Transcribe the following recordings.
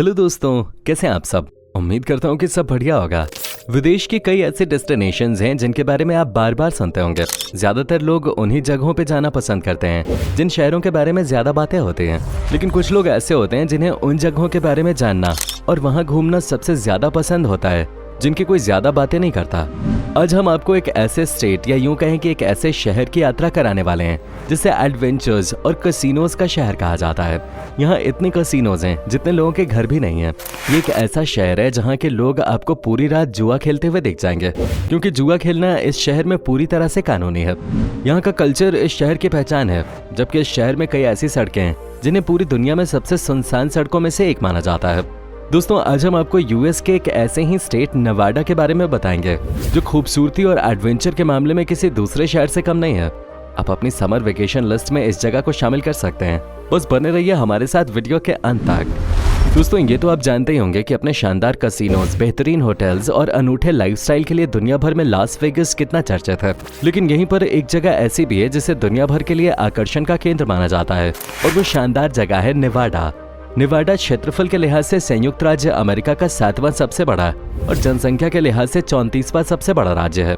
Hello दोस्तों, कैसे हैं आप सब। उम्मीद करता हूँ कि सब बढ़िया होगा। विदेश की कई ऐसे डेस्टिनेशंस हैं जिनके बारे में आप बार बार सुनते होंगे। ज्यादातर लोग उन्हीं जगहों पे जाना पसंद करते हैं जिन शहरों के बारे में ज्यादा बातें होती हैं, लेकिन कुछ लोग ऐसे होते हैं जिन्हें उन जगहों के बारे में जानना और वहाँ घूमना सबसे ज्यादा पसंद होता है जिनकी कोई ज्यादा बातें नहीं करता। आज हम आपको एक ऐसे स्टेट या यूं कहें कि एक ऐसे शहर की यात्रा कराने वाले हैं जिसे एडवेंचर्स और कसिनोज का शहर कहा जाता है। यहाँ इतने कसिनोज हैं जितने लोगों के घर भी नहीं है। ये एक ऐसा शहर है जहाँ के लोग आपको पूरी रात जुआ खेलते हुए दिख जाएंगे, क्योंकि जुआ खेलना इस शहर में पूरी तरह से कानूनी है। यहाँ का कल्चर इस शहर की पहचान है, जबकि इस शहर में कई ऐसी सड़कें हैं जिन्हें पूरी दुनिया में सबसे सुनसान सड़कों में से एक माना जाता है। दोस्तों, आज हम आपको यूएस के एक ऐसे ही स्टेट नेवाडा के बारे में बताएंगे जो खूबसूरती और एडवेंचर के मामले में किसी दूसरे शहर से कम नहीं है। आप अपनी समर वेकेशन लिस्ट में इस जगह को शामिल कर सकते हैं। बस बने रहिए हमारे साथ वीडियो के अंत तक। दोस्तों, ये तो आप जानते ही होंगे कि अपने शानदार कसिनोज, बेहतरीन होटल्स और अनूठे लाइफस्टाइल के लिए दुनिया भर में लास वेगस कितना चर्चित है। लेकिन यहीं पर एक जगह ऐसी भी है जिसे दुनिया भर के लिए आकर्षण का केंद्र माना जाता है, और वो शानदार जगह है नेवाडा। नेवाडा क्षेत्रफल के लिहाज से संयुक्त राज्य अमेरिका का 7वां सबसे बड़ा और जनसंख्या के लिहाज से 34वां सबसे बड़ा राज्य है।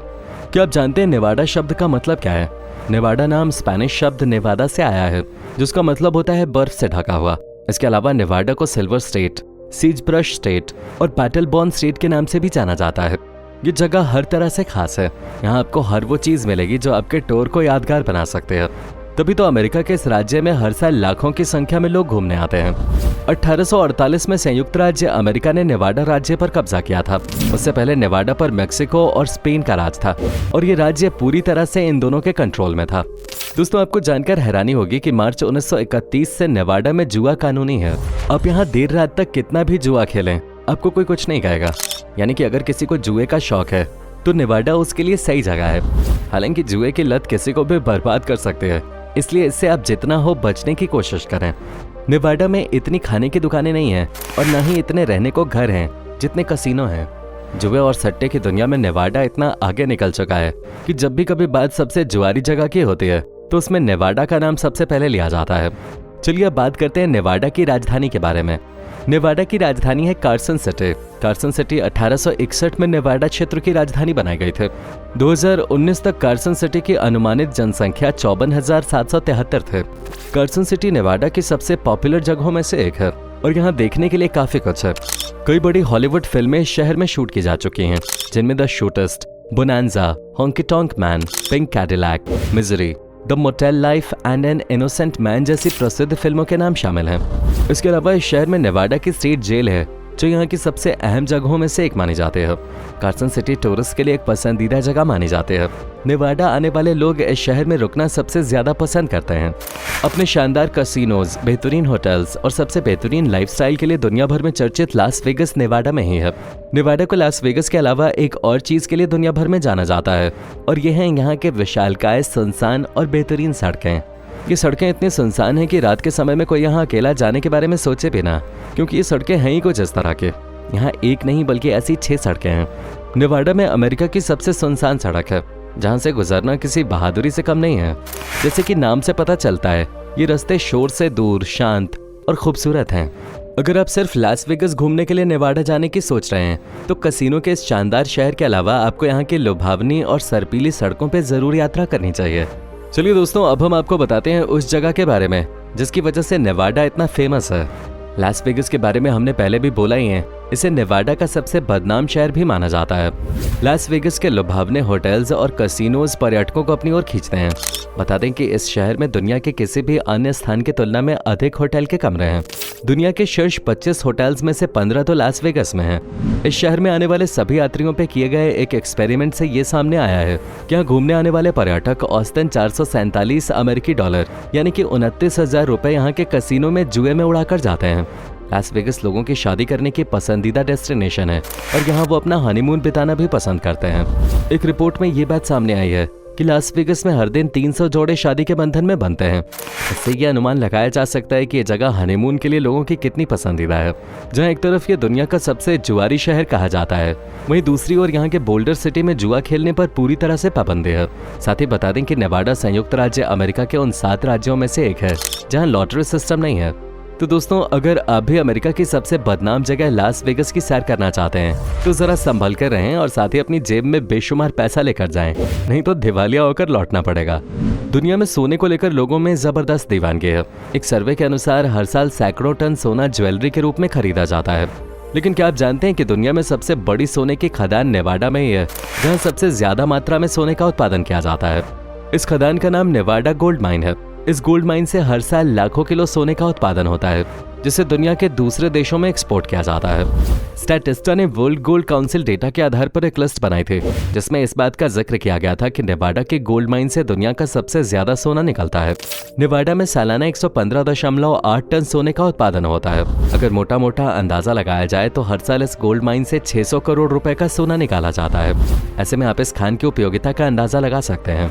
क्या आप जानते हैं नेवाडा शब्द का मतलब क्या है? नेवाडा नाम स्पेनिश शब्द नेवादा से आया है, जिसका मतलब होता है बर्फ से ढका हुआ। इसके अलावा नेवाडा को silver state, sagebrush state और पैटलबॉर्न स्टेट के नाम से भी जाना जाता है। ये जगह हर तरह से खास है। यहाँ आपको हर वो चीज मिलेगी जो आपके टूर को यादगार बना सकते हैं। तभी तो अमेरिका के इस राज्य में हर साल लाखों की संख्या में लोग घूमने आते हैं। 1848 में संयुक्त राज्य अमेरिका ने नेवाडा राज्य पर कब्जा किया था। उससे पहले नेवाडा पर मेक्सिको और स्पेन का राज था, और ये राज्य पूरी तरह से इन दोनों के कंट्रोल में था। दोस्तों, आपको जानकर हैरानी होगी कि मार्च 1931 से नेवाडा में जुआ कानूनी है। आप यहाँ देर रात तक कितना भी जुआ खेलें, आपको कोई कुछ नहीं कहेगा। यानी कि अगर किसी को जुए का शौक है तो नेवाडा उसके लिए सही जगह है। हालांकि जुए की लत किसी को भी बर्बाद कर सकते हैं, इसलिए इससे आप जितना हो बचने की कोशिश करें। नेवाडा में इतनी खाने की दुकानें नहीं हैं और न ही इतने रहने को घर हैं जितने कसिनो हैं। जुए और सट्टे की दुनिया में नेवाडा इतना आगे निकल चुका है कि जब भी कभी बात सबसे जुआरी जगह की होती है तो उसमें नेवाडा का नाम सबसे पहले लिया जाता है। चलिए अब बात करते हैं नेवाडा की राजधानी के बारे में। नेवाडा की राजधानी है कार्सन सिटी। कार्सन सिटी 1861 में नेवाडा क्षेत्र की राजधानी बनाई गई थी। 2019 तक कार्सन सिटी की अनुमानित जनसंख्या 54,773 थे। कार्सन सिटी नेवाडा की सबसे पॉपुलर जगहों में से एक है और यहाँ देखने के लिए काफी कुछ है। कई बड़ी हॉलीवुड फिल्में इस शहर में शूट की जा चुकी हैं, जिनमें The Shootist, Bonanza, Honky Tonk Man, Pink Cadillac, Misery, The Motel Life and an Innocent Man जैसी प्रसिद्ध फिल्मों के नाम शामिल हैं। इसके अलावा इस शहर में नेवाडा की स्टेट जेल है, जो यहाँ की सबसे अहम जगहों में से एक मानी जाती है। कार्सन सिटी टूरिस्ट के लिए एक पसंदीदा जगह मानी जाती है। नेवाडा आने वाले लोग इस शहर में रुकना सबसे ज्यादा पसंद करते हैं। अपने शानदार कसिनोज, बेहतरीन होटल्स और सबसे बेहतरीन लाइफस्टाइल के लिए दुनिया भर में चर्चित लास वेगस नेवाडा में ही है। नेवाडा को लास वेगस के अलावा एक और चीज के लिए दुनिया भर में जाना जाता है, और ये है यहाँ के विशालकाय, सुनसान और बेहतरीन सड़कें। ये सड़कें इतनी सुनसान हैं कि रात के समय में कोई यहाँ अकेला जाने के बारे में सोचे भी ना, क्योंकि ये सड़कें हैं ही कुछ इस तरह के। यहाँ एक नहीं बल्कि ऐसी 6 सड़कें हैं। नेवाडा में अमेरिका की सबसे सुनसान सड़क है, जहाँ से गुजरना किसी बहादुरी से कम नहीं है। जैसे कि नाम से पता चलता है, ये रास्ते शोर से दूर, शांत और खूबसूरत हैं। अगर आप सिर्फ लास वेगस घूमने के लिए नेवाडा जाने की सोच रहे हैं तो कसिनो के इस शानदार शहर के अलावा आपको यहाँ की लुभावनी और सर्पीली सड़कों पर जरूर यात्रा करनी चाहिए। चलिए दोस्तों, अब हम आपको बताते हैं उस जगह के बारे में जिसकी वजह से नेवाडा इतना फेमस है। लास वेगस के बारे में हमने पहले भी बोला ही है, इसे नेवाडा का सबसे बदनाम शहर भी माना जाता है। लास वेगस के लुभावने होटल्स और कसिनोज पर्यटकों को अपनी ओर खींचते हैं। बता दें कि इस शहर में दुनिया के किसी भी अन्य स्थान की तुलना में अधिक होटल के कमरे हैं। दुनिया के शीर्ष 25 होटल्स में से 15 तो लास वेगस में हैं। इस शहर में आने वाले सभी यात्रियों पे किए गए एक एक्सपेरिमेंट से ये सामने आया है कि यहाँ घूमने आने वाले पर्यटक औसतन 447 अमेरिकी डॉलर यानी कि 29,000 रुपए यहाँ के कसिनो में जुए में उड़ाकर जाते हैं। लास वेगस लोगों की शादी करने की पसंदीदा डेस्टिनेशन है और यहाँ वो अपना हनीमून बिताना भी पसंद करते हैं। एक रिपोर्ट में ये बात सामने आई है कि लास वेगस में हर दिन 300 जोड़े शादी के बंधन में बनते हैं। इससे यह अनुमान लगाया जा सकता है कि ये जगह हनीमून के लिए लोगों की कितनी पसंदीदा है। जहाँ एक तरफ ये दुनिया का सबसे जुआरी शहर कहा जाता है, वहीं दूसरी ओर यहाँ के बोल्डर सिटी में जुआ खेलने पर पूरी तरह से पाबंदी है। साथ ही बता दें कि नेवाडा संयुक्त राज्य अमेरिका के उन 7 राज्यों में से एक है जहाँ लॉटरी सिस्टम नहीं है। तो दोस्तों, अगर आप भी अमेरिका की सबसे बदनाम जगह लास वेगस की सैर करना चाहते हैं तो जरा संभल कर रहें और साथ ही अपनी जेब में बेशुमार पैसा लेकर जाएं, नहीं तो दिवालिया होकर लौटना पड़ेगा। दुनिया में सोने को लेकर लोगों में जबरदस्त दीवानगी है। एक सर्वे के अनुसार हर साल सैकड़ों टन सोना ज्वेलरी के रूप में खरीदा जाता है। लेकिन क्या आप जानते हैं कि दुनिया में सबसे बड़ी सोने की खदान नेवाडा में ही है, जहां सबसे ज्यादा मात्रा में सोने का उत्पादन किया जाता है। इस खदान का नाम नेवाडा गोल्ड माइन है। इस गोल्ड माइन से हर साल लाखों किलो सोने का उत्पादन होता है, जिसे दुनिया के दूसरे देशों में एक्सपोर्ट किया जाता है। स्टैटिस्टा ने वर्ल्ड गोल्ड काउंसिल डेटा के आधार पर एक लिस्ट बनाई थी, जिसमें इस बात का जिक्र किया गया था कि नेवाडा के गोल्ड माइन से दुनिया का सबसे ज्यादा सोना निकलता है। नेवाडा में सालाना 115.8 टन सोने का उत्पादन होता है। अगर मोटा मोटा अंदाजा लगाया जाए तो हर साल इस गोल्ड माइन से 600 करोड़ रुपए का सोना निकाला जाता है। ऐसे में आप इस खान की उपयोगिता का अंदाजा लगा सकते हैं।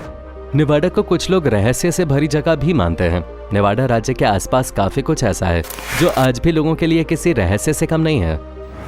नेवाडा को कुछ लोग रहस्य से भरी जगह भी मानते हैं। नेवाडा राज्य के आसपास काफी कुछ ऐसा है जो आज भी लोगों के लिए किसी रहस्य से कम नहीं है।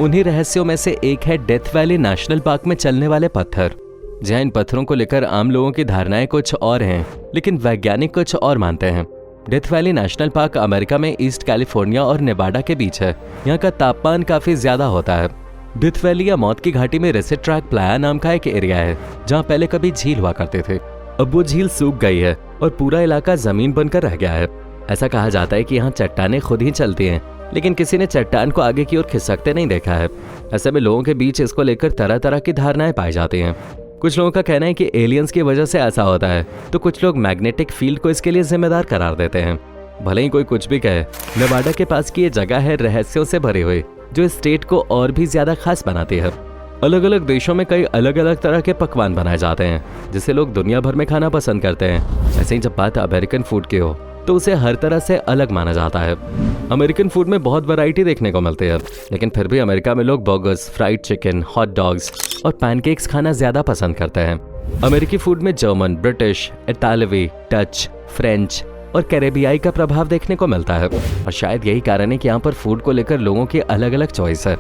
उन्हीं रहस्यों में से एक है डेथ वैली नेशनल पार्क में चलने वाले पत्थर। जहाँ इन पत्थरों को लेकर आम लोगों की धारणाएं कुछ और हैं, लेकिन वैज्ञानिक कुछ और मानते हैं। Death valley national park America में ईस्ट कैलिफोर्निया और नेवाडा के बीच है। यहाँ का तापमान काफी ज्यादा होता है। डेथ वैली या मौत की घाटी में रेसिड ट्रैक प्लाया नाम का एक एरिया है, जहाँ पहले कभी झील हुआ करते थे। अब वो झील सूख गई है और पूरा इलाका जमीन बनकर रह गया है। ऐसा कहा जाता है कि यहाँ चट्टानें खुद ही चलती हैं, लेकिन किसी ने चट्टान को आगे की ओर खिसकते नहीं देखा है। ऐसे में लोगों के बीच इसको लेकर तरह तरह की धारणाएं पाई जाती हैं। कुछ लोगों का कहना है कि एलियंस की वजह से ऐसा होता है, तो कुछ लोग मैग्नेटिक फील्ड को इसके लिए जिम्मेदार करार देते हैं। भले ही कोई कुछ भी कहे, नेवाडा के पास की ये जगह है रहस्यों से भरी हुई, जो इस स्टेट को और भी ज्यादा खास बनाती है। अलग अलग देशों में कई अलग अलग तरह के पकवान बनाए जाते हैं, जिसे लोग दुनिया भर में खाना पसंद करते हैं। ऐसे ही जब बात अमेरिकन फूड की हो तो उसे हर तरह से अलग माना जाता है। अमेरिकन फूड में बहुत वैरायटी देखने को मिलती है, लेकिन फिर भी अमेरिका में लोग burgers, fried chicken, hot dogs और पैनकेक्स खाना ज्यादा पसंद करते हैं। अमेरिकी फूड में जर्मन, ब्रिटिश, इतालवी, डच, फ्रेंच और कैरेबियाई का प्रभाव देखने को मिलता है। और शायद यही कारण है कि यहाँ पर फूड को लेकर लोगों की अलग अलग चॉइस है।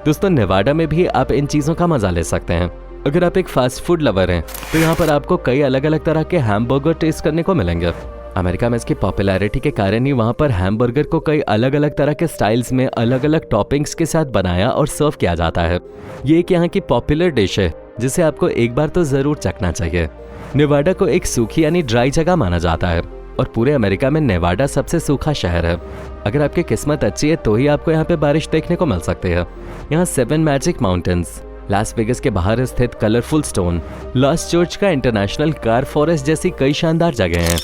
दोस्तों, नेवाडा में भी आप इन चीजों का मजा ले सकते हैं। अगर आप एक फास्ट फूड लवर हैं, तो यहाँ पर आपको कई अलग अलग तरह के हैमबर्गर टेस्ट करने को मिलेंगे। अमेरिका में इसकी पॉपुलैरिटी के कारण ही वहाँ पर हैमबर्गर को कई अलग अलग तरह के स्टाइल्स में अलग अलग टॉपिंग्स के साथ बनाया और सर्व किया जाता है। ये एक यहाँ की पॉपुलर डिश है, जिसे आपको एक बार तो जरूर चखना चाहिए। नेवाडा को एक सूखी यानी ड्राई जगह माना जाता है और पूरे अमेरिका में नेवाडा सबसे सूखा शहर है। अगर आपकी किस्मत अच्छी है तो ही आपको यहाँ पे बारिश देखने को मिल सकती है। यहाँ 7 मैजिक माउंटेन्स, लास वेगस के बाहर स्थित कलरफुल स्टोन, लॉस्ट चर्च का इंटरनेशनल कार फॉरेस्ट जैसी कई शानदार जगह हैं।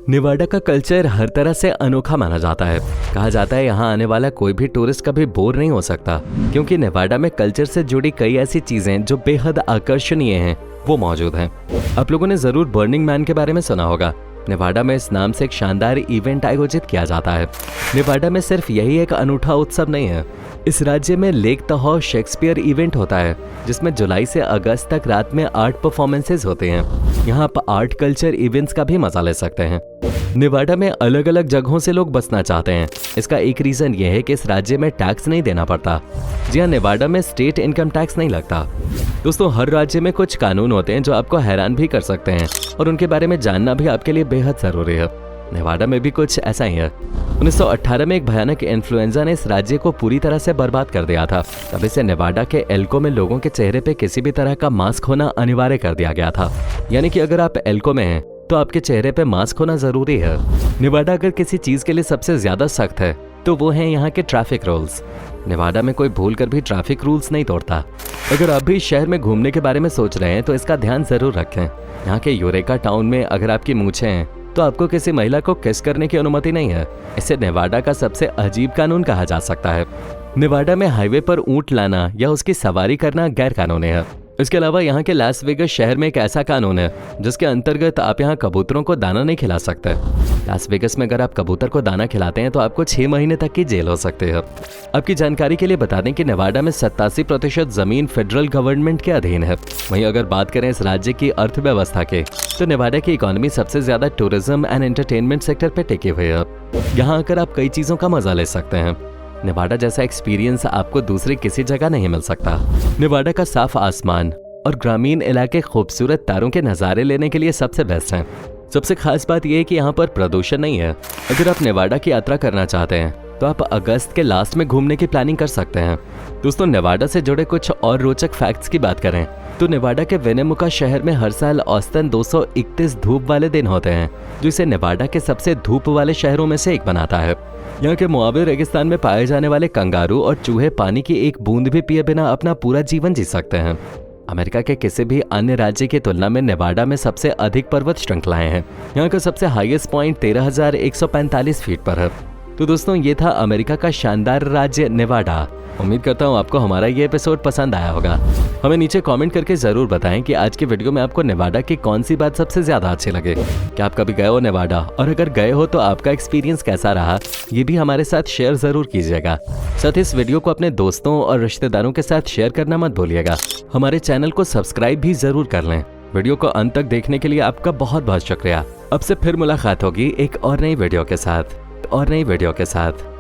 नेवाडा का कल्चर हर तरह से अनोखा माना जाता है। कहा जाता है यहाँ आने वाला कोई भी टूरिस्ट कभी बोर नहीं हो सकता, क्योंकि नेवाडा में कल्चर से जुड़ी कई ऐसी चीजें जो बेहद आकर्षणीय हैं वो मौजूद हैं। आप लोगों ने जरूर बर्निंग मैन के बारे में सुना होगा। नेवाडा में इस नाम से एक शानदार इवेंट आयोजित किया जाता है। नेवाडा में सिर्फ यही एक अनूठा उत्सव नहीं है, इस राज्य में लेक तहौ शेक्सपियर इवेंट होता है, जिसमें जुलाई से अगस्त तक रात में आर्ट परफॉर्मेंसेज होते हैं। यहाँ आप आर्ट कल्चर इवेंट्स का भी मजा ले सकते हैं। नेवाडा में अलग अलग जगहों से लोग बसना चाहते हैं। इसका एक रीजन यह है कि इस राज्य में टैक्स नहीं देना पड़ता। जी हाँ, नेवाडा में स्टेट इनकम टैक्स नहीं लगता। दोस्तों, हर राज्य में कुछ कानून होते हैं जो आपको हैरान भी कर सकते हैं, और उनके बारे में जानना भी आपके लिए बेहद जरूरी है। नेवाडा में भी कुछ ऐसा ही है। 1918 में एक भयानक इन्फ्लुएंजा ने इस राज्य को पूरी तरह से बर्बाद कर दिया था। तभी से नेवाडा के एल्को में लोगों के चेहरे पे किसी भी तरह का मास्क होना अनिवार्य कर दिया गया था। यानी कि अगर आप एल्को में हैं तो आपके चेहरे पे मास्क होना जरूरी है। नेवाडा अगर किसी चीज के लिए सबसे ज्यादा सख्त है तो वो है यहाँ के ट्रैफिक रूल्स। नेवाडा में कोई भूल कर भी ट्रैफिक रूल्स नहीं तोड़ता। अगर आप भी शहर में घूमने के बारे में सोच रहे हैं तो इसका ध्यान जरूर रखें। यहाँ के यूरेका टाउन में अगर आपकी मूंछें हैं तो आपको किसी महिला को किस करने की अनुमति नहीं है। इसे नेवाडा का सबसे अजीब कानून कहा जा सकता है। नेवाडा में हाईवे पर ऊंट लाना या उसकी सवारी करना गैर कानूनी है। इसके अलावा यहाँ के लास वेगस शहर में एक ऐसा कानून है जिसके अंतर्गत आप यहाँ कबूतरों को दाना नहीं खिला सकते। लास वेगस में अगर आप कबूतर को दाना खिलाते हैं तो आपको 6 महीने तक की जेल हो सकती है। आपकी जानकारी के लिए बता दें कि नेवाडा में 87% जमीन फेडरल गवर्नमेंट के अधीन है। वहीं अगर बात करें इस राज्य की अर्थव्यवस्था के, तो नेवाडा की इकोनॉमी सबसे ज्यादा टूरिज्म एंड एंटरटेनमेंट सेक्टर पे टिकी हुई है। यहाँ आकर आप कई चीजों का मजा ले सकते हैं। नेवाडा जैसा एक्सपीरियंस आपको दूसरी किसी जगह नहीं मिल सकता। नेवाडा का साफ आसमान और ग्रामीण इलाके खूबसूरत तारों के नज़ारे लेने के लिए सबसे बेस्ट हैं। सबसे खास बात यह है कि यहाँ पर प्रदूषण नहीं है। अगर आप नेवाडा की यात्रा करना चाहते हैं तो आप अगस्त के लास्ट में घूमने की प्लानिंग कर सकते हैं। दोस्तों, नेवाडा से जुड़े कुछ और रोचक फैक्ट्स की बात करें तो नेवाडा के विनेमुका शहर में हर साल औसतन 231 धूप वाले दिन होते हैं, जो इसे नेवाडा के सबसे धूप वाले शहरों में से एक बनाता है। यहाँ के मोआवे रेगिस्तान में पाए जाने वाले कंगारू और चूहे पानी की एक बूंद भी पिए बिना अपना पूरा जीवन जी सकते हैं। अमेरिका के किसी भी अन्य राज्य की तुलना में नेवाडा में सबसे अधिक पर्वत श्रृंखलाएं हैं। यहाँ का सबसे हाईएस्ट पॉइंट 13,145 फीट पर है। तो दोस्तों, ये था अमेरिका का शानदार राज्य नेवाडा। उम्मीद करता हूँ आपको हमारा ये एपिसोड पसंद आया होगा। हमें नीचे कमेंट करके जरूर बताएं कि आज की वीडियो में आपको नेवाडा की कौन सी बात सबसे ज्यादा अच्छी लगे। क्या आप कभी गए हो नेवाडा, और अगर गए हो तो आपका एक्सपीरियंस कैसा रहा, ये भी हमारे साथ शेयर जरूर कीजिएगा। साथ ही इस वीडियो को अपने दोस्तों और रिश्तेदारों के साथ शेयर करना मत भूलिएगा। हमारे चैनल को सब्सक्राइब भी जरूर कर लें। वीडियो को अंत तक देखने के लिए आपका बहुत बहुत शुक्रिया। अब से फिर मुलाकात होगी एक और नई वीडियो के साथ।